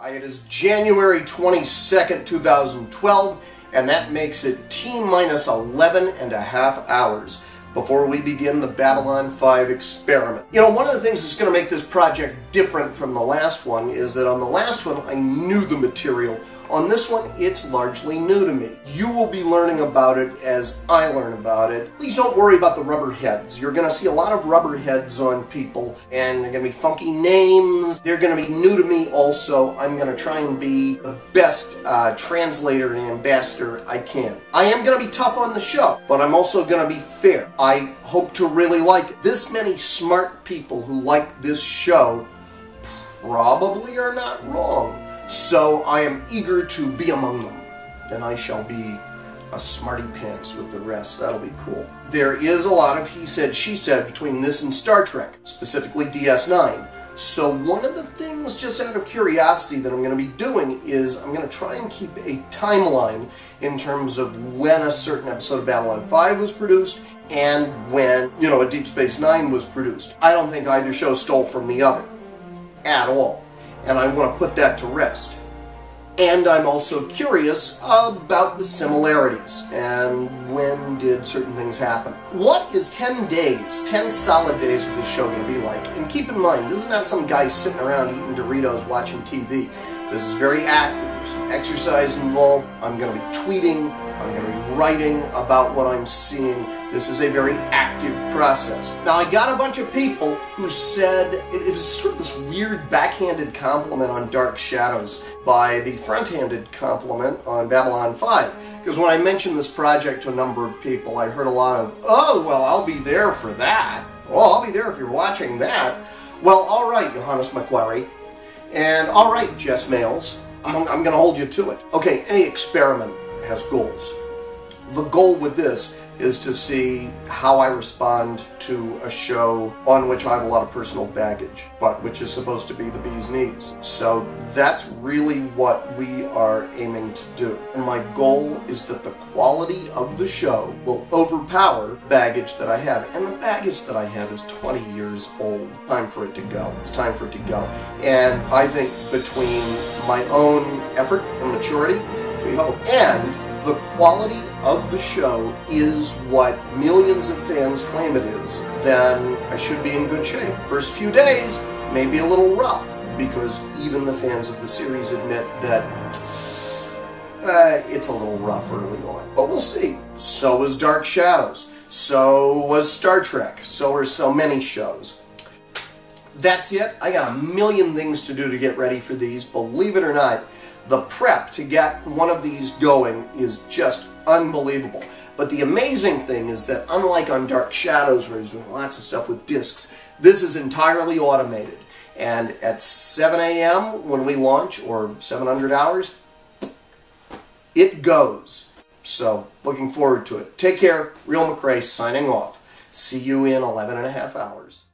It is January 22nd, 2012, and that makes it T-minus 11 and a half hours before we begin the Babylon 5 experiment. You know, one of the things that's going to make this project different from the last one is that on the last one I knew the material. On this one, it's largely new to me. You will be learning about it as I learn about it. Please don't worry about the rubber heads. You're going to see a lot of rubber heads on people, and they're going to be funky names. They're going to be new to me also. I'm going to try and be the best translator and ambassador I can. I am going to be tough on the show, but I'm also going to be fair. I hope to really like it. This many smart people who like this show probably are not wrong. So I am eager to be among them. Then I shall be a smarty pants with the rest. That'll be cool. There is a lot of he said, she said between this and Star Trek, specifically DS9. So one of the things, just out of curiosity, that I'm going to be doing is I'm going to try and keep a timeline in terms of when a certain episode of Babylon 5 was produced and when, you know, a Deep Space Nine was produced. I don't think either show stole from the other at all. And I want to put that to rest. And I'm also curious about the similarities and when did certain things happen. What is 10 days, 10 solid days of this show going to be like? And keep in mind, this is not some guy sitting around eating Doritos watching TV. This is very active. There's some exercise involved. I'm going to be tweeting. I'm going to be writing about what I'm seeing. This is a very active process. Now, I got a bunch of people who said it was sort of this weird backhanded compliment on Dark Shadows by the front-handed compliment on Babylon 5. Because when I mentioned this project to a number of people, I heard a lot of, oh, well, I'll be there for that. Well, I'll be there if you're watching that. Well, all right, Johannes McQuarrie. And all right, Jess Males. I'm going to hold you to it. Okay, any experiment has goals. The goal with this is to see how I respond to a show on which I have a lot of personal baggage, but which is supposed to be the bee's knees. So that's really what we are aiming to do. And my goal is that the quality of the show will overpower baggage that I have. And the baggage that I have is 20 years old. Time for it to go. It's time for it to go. And I think between my own effort and maturity, we hope, and the quality of the show is what millions of fans claim it is, then I should be in good shape. First few days may be a little rough, because even the fans of the series admit that it's a little rough early on. But we'll see. So was Dark Shadows. So was Star Trek. So are so many shows. That's it. I got a million things to do to get ready for these. Believe it or not, the prep to get one of these going is just unbelievable. But the amazing thing is that unlike on Dark Shadows, where there's lots of stuff with discs, this is entirely automated. And at 7 a.m. when we launch, or 700 hours, it goes. So, looking forward to it. Take care. Real McRae signing off. See you in 11 and a half hours.